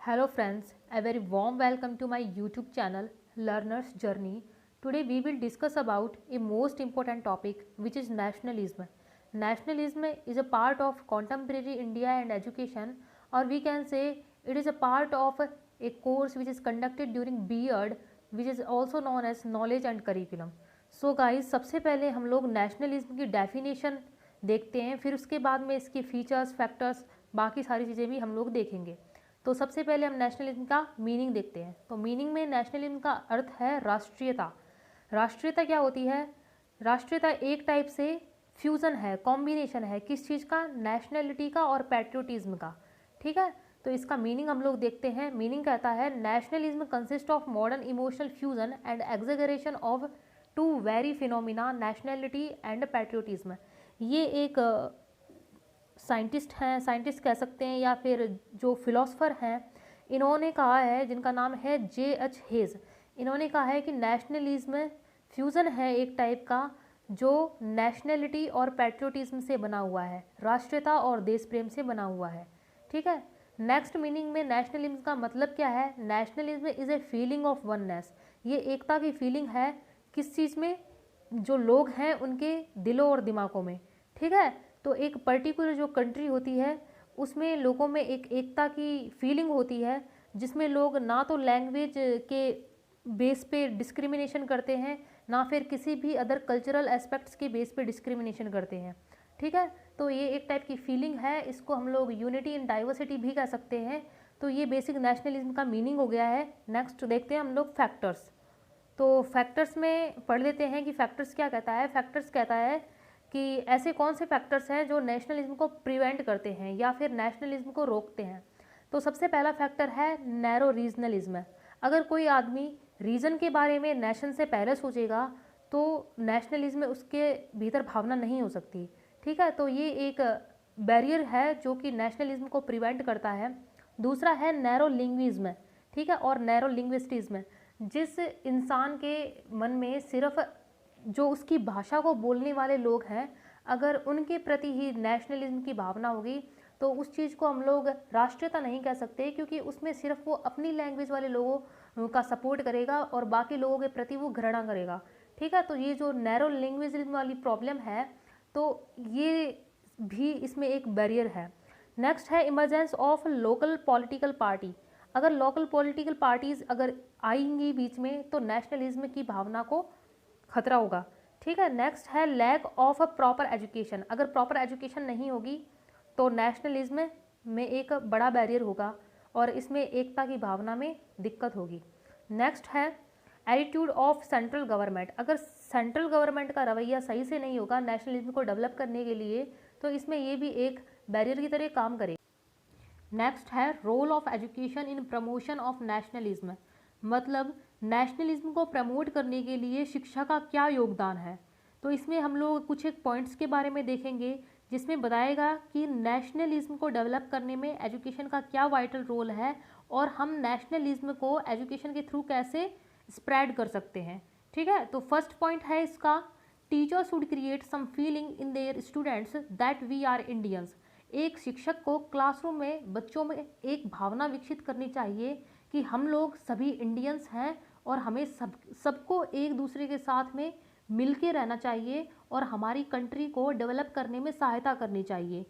Hello friends, a very warm welcome to my YouTube channel Learner's Journey. Today we will discuss about a most important topic which is nationalism. Nationalism is a part of contemporary India and education, or we can say it is a part of a course which is conducted during B.Ed, which is also known as knowledge and curriculum. So guys, सबसे पहले हम लोग nationalism की definition देखते हैं, फिर उसके बाद में इसके फीचर्स, फैक्टर्स, बाकी सारी चीज़ें भी हम लोग देखेंगे। तो सबसे पहले हम नेशनलिज्म का मीनिंग देखते हैं। तो मीनिंग में नेशनलिज्म का अर्थ है राष्ट्रीयता। राष्ट्रीयता क्या होती है? राष्ट्रीयता एक टाइप से फ्यूज़न है, कॉम्बिनेशन है, किस चीज़ का? नेशनलिटी का और पैट्रियोटिज्म का। ठीक है, तो इसका मीनिंग हम लोग देखते हैं। मीनिंग कहता है nationalism consist of modern emotional fusion and exaggeration of two very phenomena, nationality and patriotism. ये एक साइंटिस्ट हैं, साइंटिस्ट कह सकते हैं, या फिर जो फिलोसफर हैं, इन्होंने कहा है, जिनका नाम है J.H. हेज। इन्होंने कहा है कि नेशनलिज्म फ्यूज़न है एक टाइप का, जो नेशनलिटी और पैट्रियोटिज्म से बना हुआ है, राष्ट्रीयता और देश प्रेम से बना हुआ है। ठीक है, नेक्स्ट मीनिंग में नेशनलिज्म का मतलब क्या है? Nationalism is a feeling of oneness. ये एकता की फीलिंग है, किस चीज़ में? जो लोग हैं उनके दिलों और दिमागों में। ठीक है, तो एक पर्टिकुलर जो कंट्री होती है उसमें लोगों में एक एकता की फीलिंग होती है, जिसमें लोग ना तो लैंग्वेज के बेस पे डिस्क्रिमिनेशन करते हैं, ना फिर किसी भी अदर कल्चरल एस्पेक्ट्स के बेस पे डिस्क्रिमिनेशन करते हैं। ठीक है, तो ये एक टाइप की फीलिंग है, इसको हम लोग यूनिटी इन डाइवर्सिटी भी कह सकते हैं। तो ये बेसिक नेशनलिज्म का मीनिंग हो गया है। नेक्स्ट देखते हैं हम लोग फैक्टर्स। तो फैक्टर्स में पढ़ लेते हैं कि फैक्टर्स क्या कहता है। फैक्टर्स कहता है कि ऐसे कौन से फैक्टर्स हैं जो नेशनलिज्म को प्रिवेंट करते हैं या फिर नेशनलिज्म को रोकते हैं। तो सबसे पहला फैक्टर है नैरो रीजनलिज्म। अगर कोई आदमी रीजन के बारे में नेशन से पहले सोचेगा तो नेशनलिज्म उसके भीतर भावना नहीं हो सकती। ठीक है, तो ये एक बैरियर है जो कि नेशनलिज्म को प्रिवेंट करता है। दूसरा है नैरो लिंग्विज्म। ठीक है, और नैरो लिंग्विस्टिज्म। जिस इंसान के मन में सिर्फ जो उसकी भाषा को बोलने वाले लोग हैं, अगर उनके प्रति ही नेशनलिज्म की भावना होगी तो उस चीज़ को हम लोग राष्ट्रीयता नहीं कह सकते, क्योंकि उसमें सिर्फ वो अपनी लैंग्वेज वाले लोगों का सपोर्ट करेगा और बाकी लोगों के प्रति वो घृणा करेगा। ठीक है, तो ये जो नैरो लिंग्विज्म वाली प्रॉब्लम है, तो ये भी इसमें एक बैरियर है। नेक्स्ट है emergence of local political party. अगर लोकल पॉलिटिकल पार्टीज़ अगर आएंगी बीच में तो नेशनलिज्म की भावना को खतरा होगा। ठीक है, नेक्स्ट है lack of a proper education. अगर प्रॉपर एजुकेशन नहीं होगी तो नेशनलिज्म में एक बड़ा बैरियर होगा और इसमें एकता की भावना में दिक्कत होगी। नेक्स्ट है एटीट्यूड ऑफ सेंट्रल गवर्नमेंट। अगर सेंट्रल गवर्नमेंट का रवैया सही से नहीं होगा नेशनलिज्म को डेवलप करने के लिए, तो इसमें ये भी एक बैरियर की तरह काम करेगा। नेक्स्ट है role of education in promotion of nationalism. मतलब नेशनलिज्म को प्रमोट करने के लिए शिक्षा का क्या योगदान है। तो इसमें हम लोग कुछ एक पॉइंट्स के बारे में देखेंगे, जिसमें बताएगा कि नेशनलिज्म को डेवलप करने में एजुकेशन का क्या वाइटल रोल है और हम नेशनलिज्म को एजुकेशन के थ्रू कैसे स्प्रेड कर सकते हैं। ठीक है, तो फर्स्ट पॉइंट है इसका, teachers should create some feeling in their students that we are Indians. एक शिक्षक को क्लासरूम में बच्चों में एक भावना विकसित करनी चाहिए कि हम लोग सभी इंडियंस हैं और हमें सबको एक दूसरे के साथ में मिलके रहना चाहिए और हमारी कंट्री को डेवलप करने में सहायता करनी चाहिए।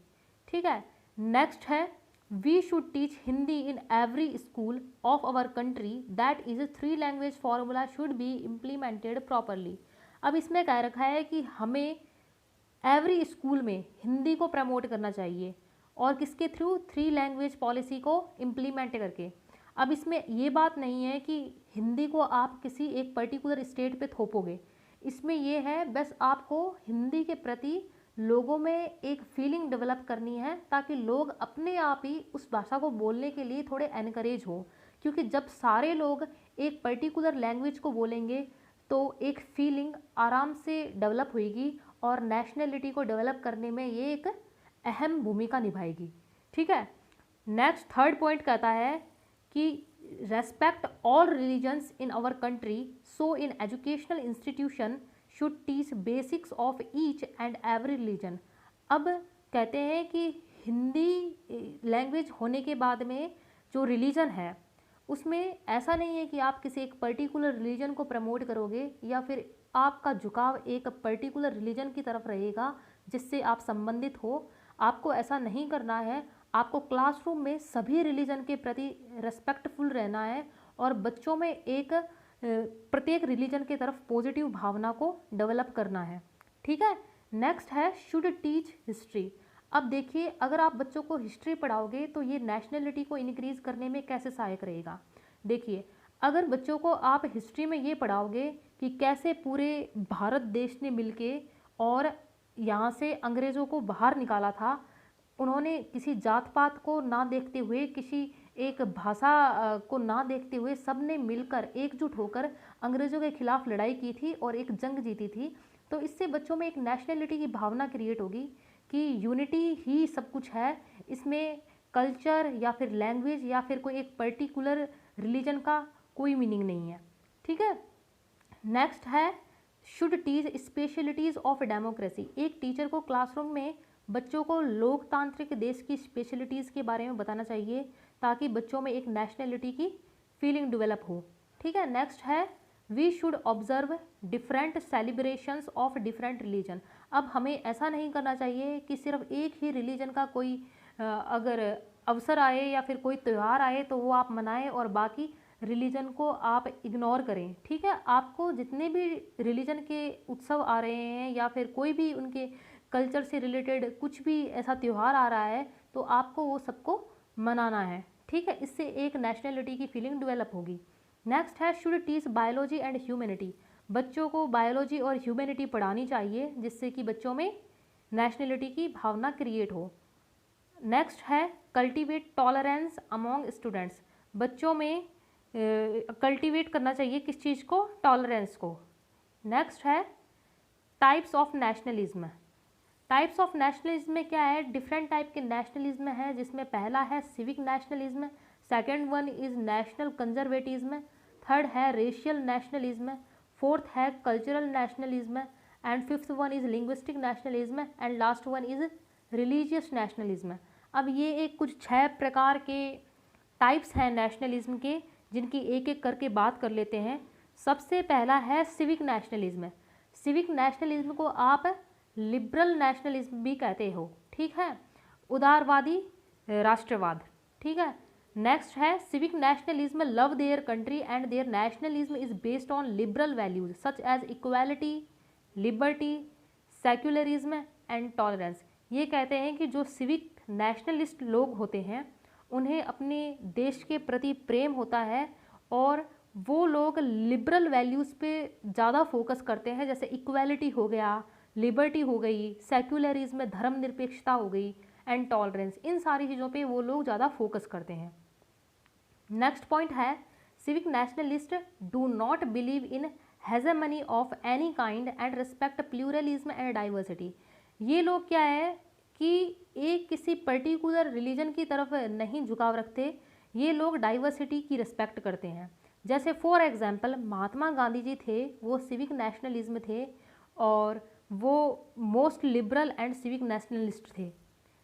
ठीक है, नेक्स्ट है we should teach Hindi in every school of our country, that is 3 language formula should be implemented properly. अब इसमें कह रखा है कि हमें एवरी स्कूल में हिंदी को प्रमोट करना चाहिए और किसके थ्रू? 3 लैंग्वेज पॉलिसी को इम्प्लीमेंट करके। अब इसमें ये बात नहीं है कि हिंदी को आप किसी एक पर्टिकुलर स्टेट पे थोपोगे, इसमें ये है बस आपको हिंदी के प्रति लोगों में एक फीलिंग डेवलप करनी है, ताकि लोग अपने आप ही उस भाषा को बोलने के लिए थोड़े एनकरेज हो। क्योंकि जब सारे लोग एक पर्टिकुलर लैंग्वेज को बोलेंगे तो एक फीलिंग आराम से डेवलप होगी और नेशनलिटी को डेवलप करने में ये एक अहम भूमिका निभाएगी। ठीक है, नेक्स्ट थर्ड पॉइंट कहता है कि respect all religions in our country, so in educational institution should teach basics of each and every religion. अब कहते हैं कि हिंदी लैंग्वेज होने के बाद में जो रिलीजन है उसमें ऐसा नहीं है कि आप किसी एक पर्टिकुलर रिलीजन को प्रमोट करोगे या फिर आपका झुकाव एक पर्टिकुलर रिलीजन की तरफ रहेगा जिससे आप संबंधित हो। आपको ऐसा नहीं करना है। आपको क्लासरूम में सभी रिलीजन के प्रति रेस्पेक्टफुल रहना है और बच्चों में एक प्रत्येक रिलीजन की तरफ पॉजिटिव भावना को डेवलप करना है। ठीक है। नेक्स्ट है शुड टीच हिस्ट्री। अब देखिए, अगर आप बच्चों को हिस्ट्री पढ़ाओगे तो ये नेशनलिटी को इंक्रीज करने में कैसे सहायक रहेगा। देखिए, अगर बच्चों को आप हिस्ट्री में ये पढ़ाओगे कि कैसे पूरे भारत देश ने मिलके और यहाँ से अंग्रेज़ों को बाहर निकाला था, उन्होंने किसी जात पात को ना देखते हुए, किसी एक भाषा को ना देखते हुए सब ने मिलकर एकजुट होकर अंग्रेज़ों के खिलाफ लड़ाई की थी और एक जंग जीती थी। तो इससे बच्चों में एक नेशनलिटी की भावना क्रिएट होगी कि यूनिटी ही सब कुछ है, इसमें कल्चर या फिर लैंग्वेज या फिर कोई एक पर्टिकुलर रिलीजन का कोई मीनिंग नहीं है। ठीक है। नेक्स्ट है should teach specialities of democracy. एक टीचर को क्लासरूम में बच्चों को लोकतांत्रिक देश की स्पेशलिटीज़ के बारे में बताना चाहिए ताकि बच्चों में एक नेशनलिटी की फीलिंग डेवलप हो। ठीक है। नेक्स्ट है we should observe different celebrations of different religion. अब हमें ऐसा नहीं करना चाहिए कि सिर्फ एक ही रिलीजन का कोई अगर अवसर आए या फिर कोई त्यौहार आए तो वो आप मनाएं और बाकी रिलीजन को आप इग्नोर करें। ठीक है। आपको जितने भी रिलीजन के उत्सव आ रहे हैं या फिर कोई भी उनके कल्चर से रिलेटेड कुछ भी ऐसा त्यौहार आ रहा है तो आपको वो सबको मनाना है। ठीक है। इससे एक नेशनलिटी की फीलिंग डेवलप होगी। नेक्स्ट है should teach biology and humanity. बच्चों को बायोलॉजी और ह्यूमैनिटी पढ़ानी चाहिए जिससे कि बच्चों में नेशनलिटी की भावना क्रिएट हो। नेक्स्ट है कल्टीवेट टॉलरेंस अमॉन्ग स्टूडेंट्स। बच्चों में कल्टीवेट करना चाहिए किस चीज़ को, टॉलरेंस को। नेक्स्ट है types of nationalism. Types of nationalism में क्या है, डिफरेंट टाइप के नेशनलिज्म है जिसमें पहला है civic nationalism, second one is national conservatism, third है रेशियल नेशनलिज्म, फोर्थ है cultural nationalism and fifth one is linguistic nationalism and last one is religious nationalism. अब ये एक कुछ 6 प्रकार के टाइप्स हैं नेशनलिज्म के जिनकी एक एक करके बात कर लेते हैं। सबसे पहला है सिविक नेशनलिज्म। सिविक नेशनलिज्म को आप लिबरल नेशनलिज्म भी कहते हो। ठीक है। उदारवादी राष्ट्रवाद। ठीक है। नेक्स्ट है civic nationalism love their country and their nationalism is based on liberal values such as equality, liberty, secularism and tolerance. ये कहते हैं कि जो सिविक नेशनलिस्ट लोग होते हैं उन्हें अपने देश के प्रति प्रेम होता है और वो लोग लिबरल वैल्यूज़ पे ज़्यादा फोकस करते हैं, जैसे इक्वालिटी हो गया, लिबर्टी हो गई, सेक्युलरिज्म धर्मनिरपेक्षता हो गई एंड टॉलरेंस। इन सारी चीज़ों पे वो लोग ज़्यादा फोकस करते हैं। नेक्स्ट पॉइंट है civic nationalist do not believe in hegemony of any kind and respect pluralism and diversity. ये लोग क्या है कि एक किसी पर्टिकुलर रिलीजन की तरफ नहीं झुकाव रखते, ये लोग डाइवर्सिटी की रिस्पेक्ट करते हैं। जैसे फॉर एग्जांपल महात्मा गांधी जी थे, वो सिविक नेशनलिज्म थे और वो most liberal and civic nationalist थे।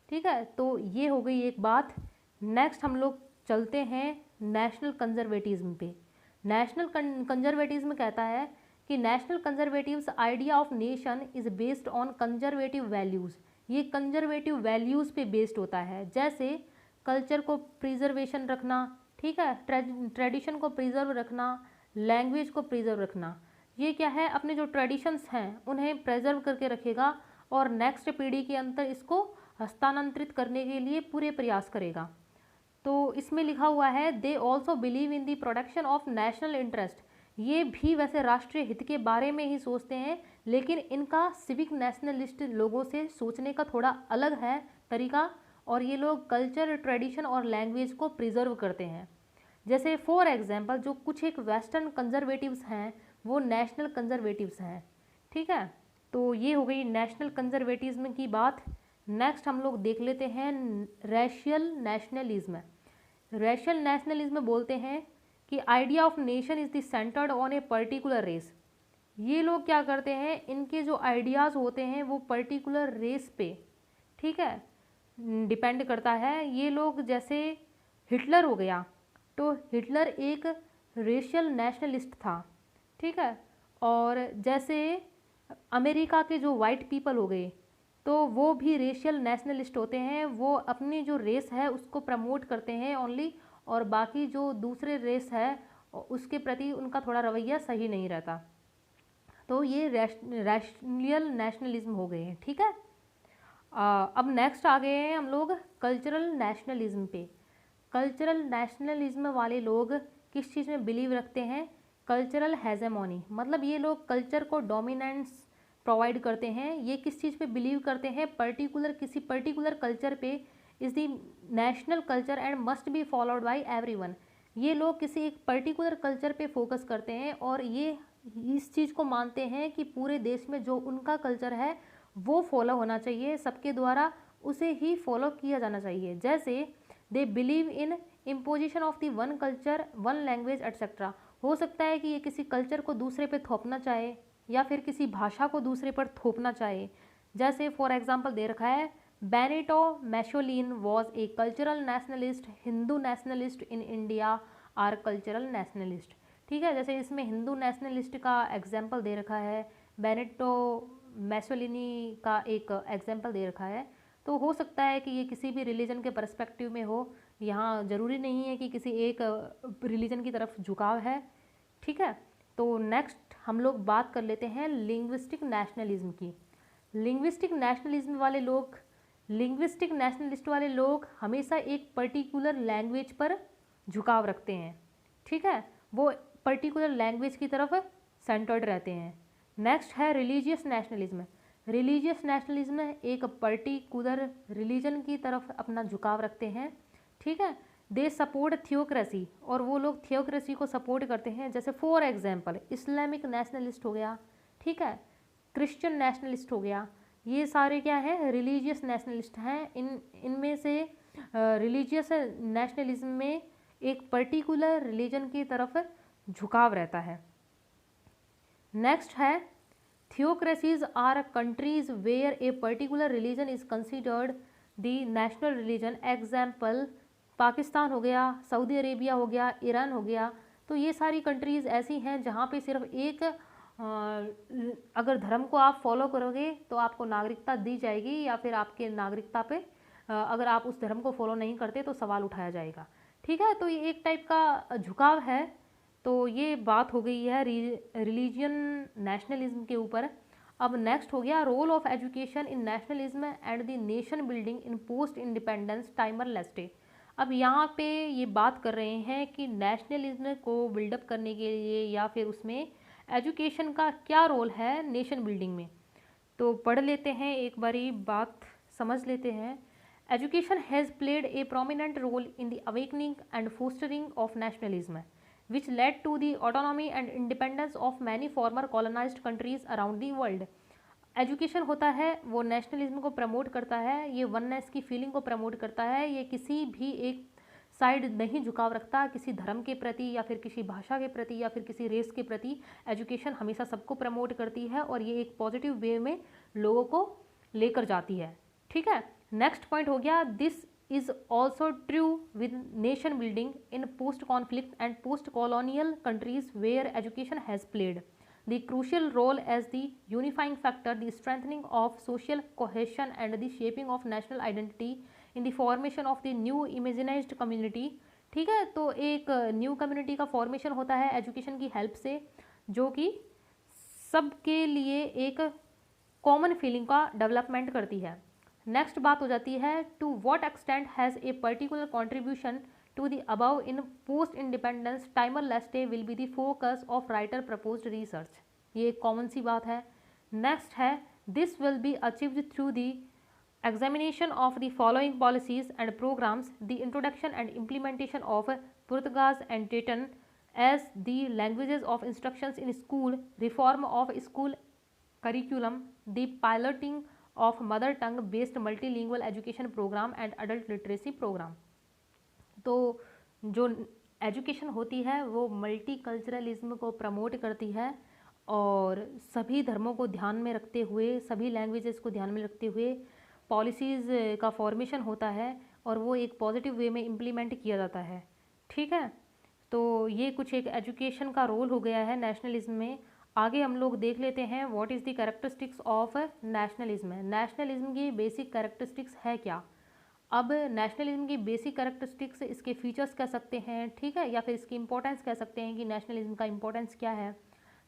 ठीक है। तो ये हो गई एक बात। नेक्स्ट हम लोग चलते हैं नेशनल कंजर्वेटिज्म पे। नेशनल कंजर्वेटिज्म कहता है कि national conservatives idea of nation is based on conservative values. ये कंजर्वेटिव वैल्यूज़ पे बेस्ड होता है, जैसे कल्चर को प्रिजर्वेशन रखना, ठीक है, ट्रेडिशन को प्रिजर्व रखना, लैंग्वेज को प्रिजर्व रखना। ये क्या है, अपने जो ट्रेडिशंस हैं उन्हें प्रिजर्व करके रखेगा और नेक्स्ट पीढ़ी के अंदर इसको हस्तांतरित करने के लिए पूरे प्रयास करेगा। तो इसमें लिखा हुआ है they also believe in the protection of national interest. ये भी वैसे राष्ट्रीय हित के बारे में ही सोचते हैं, लेकिन इनका सिविक नेशनलिस्ट लोगों से सोचने का थोड़ा अलग है तरीका, और ये लोग कल्चर, ट्रेडिशन और लैंग्वेज को प्रिजर्व करते हैं। जैसे फॉर एग्जांपल जो कुछ एक वेस्टर्न कंजर्वेटिव्स हैं वो नेशनल कंजर्वेटिव्स हैं। ठीक है। तो ये हो गई नेशनल कंजर्वेटिज्म की बात। नेक्स्ट हम लोग देख लेते हैं रेशियल नेशनलिज्म। रेशियल नेशनलिज्म बोलते हैं कि idea of nation is the centred on a particular race. ये लोग क्या करते हैं, इनके जो आइडियाज़ होते हैं वो पर्टिकुलर रेस पे, ठीक है, डिपेंड करता है। ये लोग जैसे हिटलर हो गया, तो हिटलर एक रेशियल नेशनलिस्ट था, ठीक है। और जैसे अमेरिका के जो वाइट पीपल हो गए, तो वो भी रेशियल नेशनलिस्ट होते हैं, वो अपनी जो रेस है उसको प्रमोट करते हैं ओनली, और बाकी जो दूसरे रेस है उसके प्रति उनका थोड़ा रवैया सही नहीं रहता। तो ये रैशनल नेशनलिज्म हो गए हैं, ठीक है। अब नेक्स्ट आ गए हैं हम लोग कल्चरल नेशनलिज्म पे। कल्चरल नेशनलिज्म वाले लोग किस चीज़ में बिलीव रखते हैं? कल्चरल हेजेमोनी, मतलब ये लोग कल्चर को डोमिनेंस प्रोवाइड करते हैं। ये किस चीज़ पे बिलीव करते हैं? किसी पर्टिकुलर कल्चर पे is the national culture and must be followed by everyone. ये लोग किसी एक पर्टिकुलर कल्चर पे फोकस करते हैं और ये इस चीज़ को मानते हैं कि पूरे देश में जो उनका कल्चर है वो फॉलो होना चाहिए, सबके द्वारा उसे ही फॉलो किया जाना चाहिए। जैसे they believe in imposition of the one culture one language etcetera. हो सकता है कि ये किसी कल्चर को दूसरे पे थोपना चाहे या फिर किसी भाषा को दूसरे पर थोपना चाहे। जैसे फॉर एग्जाम्पल दे रखा है, Benito Mussolini was a cultural nationalist, Hindu nationalist in India are cultural nationalist. ठीक है, जैसे इसमें हिंदू नेशनलिस्ट का एग्जाम्पल दे रखा है, बेनिटो मैसोलिनी का एक एग्जाम्पल दे रखा है। तो हो सकता है कि ये किसी भी रिलीजन के पर्सपेक्टिव में हो, यहाँ ज़रूरी नहीं है कि किसी एक रिलीजन की तरफ झुकाव है, ठीक है। तो नेक्स्ट हम लोग बात कर लेते हैं लिंग्विस्टिक नेशनलिज्म की। लिंग्विस्टिक नेशनलिस्ट वाले लोग हमेशा एक पर्टिकुलर लैंग्वेज पर झुकाव रखते हैं, ठीक है। वो पर्टिकुलर लैंग्वेज की तरफ सेंटर्ड रहते हैं। नेक्स्ट है रिलीजियस नेशनलिज्म। रिलीजियस नेशनलिज्म एक पर्टिकुलर रिलीजन की तरफ अपना झुकाव रखते हैं, ठीक है। दे सपोर्ट थियोक्रेसी, और वो लोग थियोक्रेसी को सपोर्ट करते हैं। जैसे फॉर एग्जांपल इस्लामिक नेशनलिस्ट हो गया, ठीक है, क्रिश्चियन नेशनलिस्ट हो गया। ये सारे क्या हैं? रिलीजियस नेशनलिस्ट हैं। इनमें से रिलीजियस नेशनलिज्म में एक पर्टिकुलर रिलीजन की तरफ झुकाव रहता है। नेक्स्ट है theocracies are countries where a particular religion is considered the national religion. Example Pakistan हो गया, सऊदी अरेबिया हो गया, ईरान हो गया। तो ये सारी कंट्रीज़ ऐसी हैं जहाँ पे सिर्फ एक अगर धर्म को आप फॉलो करोगे तो आपको नागरिकता दी जाएगी, या फिर आपके नागरिकता पे अगर आप उस धर्म को फॉलो नहीं करते तो सवाल उठाया जाएगा, ठीक है। तो ये एक टाइप का झुकाव है। तो ये बात हो गई है रिलीजियन नेशनलिज्म के ऊपर। अब नेक्स्ट हो गया role of education in nationalism and the nation building in post independence Timor Leste. अब यहाँ पे ये बात कर रहे हैं कि नेशनलिज्म को बिल्डअप करने के लिए या फिर उसमें एजुकेशन का क्या रोल है नेशन बिल्डिंग में। तो पढ़ लेते हैं, एक बारी बात समझ लेते हैं। Education has played a prominent role in the awakening and fostering of nationalism which led to the autonomy and independence of many former colonized countries around the world। Education होता है वो नेशनलिज्म को प्रमोट करता है, ये oneness की feeling को promote करता है, ये किसी भी एक साइड नहीं झुकाव रखता किसी धर्म के प्रति या फिर किसी भाषा के प्रति या फिर किसी रेस के प्रति। एजुकेशन हमेशा सबको प्रमोट करती है और ये एक पॉजिटिव वे में लोगों को लेकर जाती है, ठीक है। नेक्स्ट पॉइंट हो गया, this is also true with nation building in post-conflict and post-colonial countries where education has played the crucial role as the unifying factor, the strengthening of social cohesion and the shaping of national identity in the formation of the new imaginized community। ठीक है, तो एक new community का formation होता है education की help से, जो कि सबके लिए एक कॉमन फीलिंग का डेवलपमेंट करती है। नेक्स्ट बात हो जाती है, to what extent has a particular contribution to the above in post independence Timor Leste will be the focus of writer proposed research. ये एक कॉमन सी बात है। नेक्स्ट है, this will be achieved through the examination of the following policies and programs: the introduction and implementation of Portuguese and Teton as the languages of instructions in school, reform of school curriculum, the piloting of mother tongue based multilingual education program and adult literacy program। तो जो education होती है वो multiculturalism को promote करती है और सभी धर्मों को ध्यान में रखते हुए, सभी लैंग्वेजेस को ध्यान में रखते हुए पॉलिसीज़ का फॉर्मेशन होता है और वो एक पॉजिटिव वे में इम्प्लीमेंट किया जाता है। ठीक है, तो ये कुछ एक एजुकेशन का रोल हो गया है नेशनलिज्म में। आगे हम लोग देख लेते हैं what is the characteristics of nationalism. Nationalism की बेसिक कैरेक्टरिस्टिक्स है क्या। अब नेशनलिज्म की बेसिक कैरेक्टरिस्टिक्स, इसके फीचर्स कह सकते हैं, ठीक है, या फिर इसकी इंपॉर्टेंस कह सकते हैं कि नेशनलिज्म का इंपॉर्टेंस क्या है।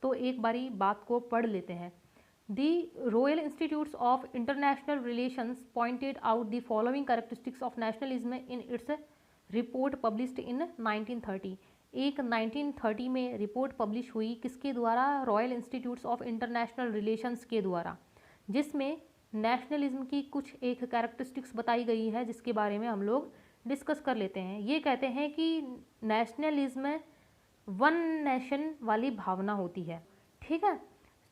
तो एक बारी बात को पढ़ लेते हैं। The Royal Institutes of International Relations pointed out the following characteristics of nationalism in its report published in 1930। एक 1930 में रिपोर्ट पब्लिश हुई, किसके द्वारा, royal institutes of international relations के द्वारा, जिसमें नेशनलिज्म की कुछ एक कैरेक्टरिस्टिक्स बताई गई है जिसके बारे में हम लोग डिस्कस कर लेते हैं। ये कहते हैं कि नेशनलिज्म वन नेशन वाली भावना होती है। ठीक है,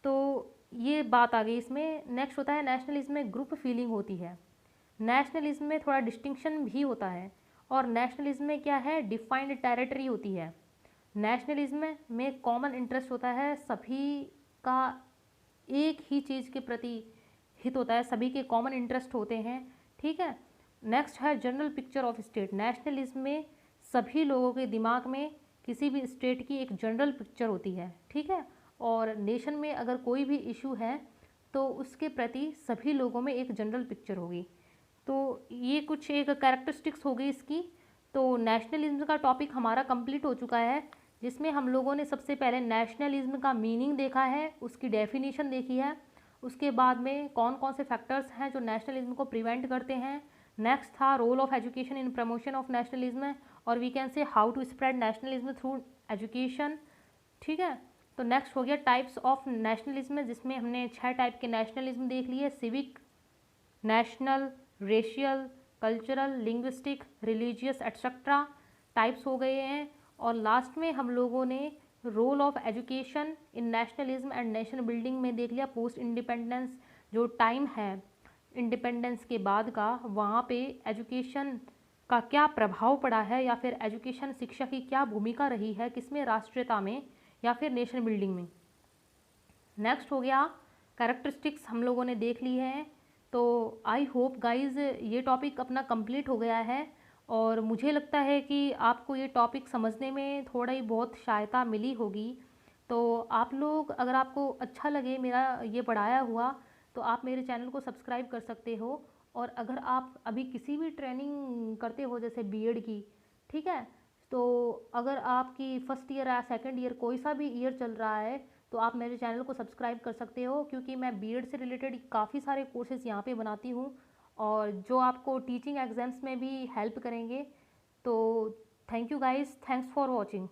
तो ये बात आ गई इसमें। नेक्स्ट होता है नेशनलिज्म में ग्रुप फीलिंग होती है। नेशनलिज्म में थोड़ा डिस्टिंक्शन भी होता है। और नेशनलिज्म में क्या है, डिफाइंड टेरिटरी होती है। नेशनलिज्म में कॉमन इंटरेस्ट होता है, सभी का एक ही चीज़ के प्रति हित होता है, सभी के कॉमन इंटरेस्ट होते हैं। ठीक है, नेक्स्ट है general picture of state. Nationalism में सभी लोगों के दिमाग में किसी भी स्टेट की एक जनरल पिक्चर होती है। ठीक है, और नेशन में अगर कोई भी इशू है तो उसके प्रति सभी लोगों में एक जनरल पिक्चर होगी। तो ये कुछ एक कैरेक्टरिस्टिक्स हो गई इसकी। तो नेशनलिज्म का टॉपिक हमारा कंप्लीट हो चुका है, जिसमें हम लोगों ने सबसे पहले नेशनलिज्म का मीनिंग देखा है, उसकी डेफिनेशन देखी है, उसके बाद में कौन कौन से फैक्टर्स हैं जो नेशनलिज्म को प्रिवेंट करते हैं। नेक्स्ट था role of education in promotion of nationalism, और we can say how to spread nationalism through education. ठीक है, तो नेक्स्ट हो गया टाइप्स ऑफ नेशनलिज्म, जिसमें हमने 6 टाइप के नेशनलिज्म देख लिए, civic, national, racial, cultural, linguistic, religious etcetera types हो गए हैं। और लास्ट में हम लोगों ने role of education in nationalism and nation building में देख लिया। पोस्ट इंडिपेंडेंस जो टाइम है इंडिपेंडेंस के बाद का, वहाँ पे एजुकेशन का क्या प्रभाव पड़ा है, या फिर एजुकेशन शिक्षा की क्या भूमिका रही है, किसमें, राष्ट्रीयता में या फिर नेशन बिल्डिंग में। नेक्स्ट हो गया कैरेक्टरिस्टिक्स, हम लोगों ने देख ली है। तो आई होप गाइज ये टॉपिक अपना कंप्लीट हो गया है, और मुझे लगता है कि आपको ये टॉपिक समझने में थोड़ा ही बहुत सहायता मिली होगी। तो आप लोग, अगर आपको अच्छा लगे मेरा ये पढ़ाया हुआ, तो आप मेरे चैनल को सब्सक्राइब कर सकते हो। और अगर आप अभी किसी भी ट्रेनिंग करते हो जैसे बीएड की, ठीक है, तो अगर आपकी फर्स्ट ईयर या सेकंड ईयर कोई सा भी ईयर चल रहा है, तो आप मेरे चैनल को सब्सक्राइब कर सकते हो, क्योंकि मैं बीएड से रिलेटेड काफ़ी सारे कोर्सेज़ यहाँ पे बनाती हूँ, और जो आपको टीचिंग एग्ज़ाम्स में भी हेल्प करेंगे। तो thank you guys, thanks for watching.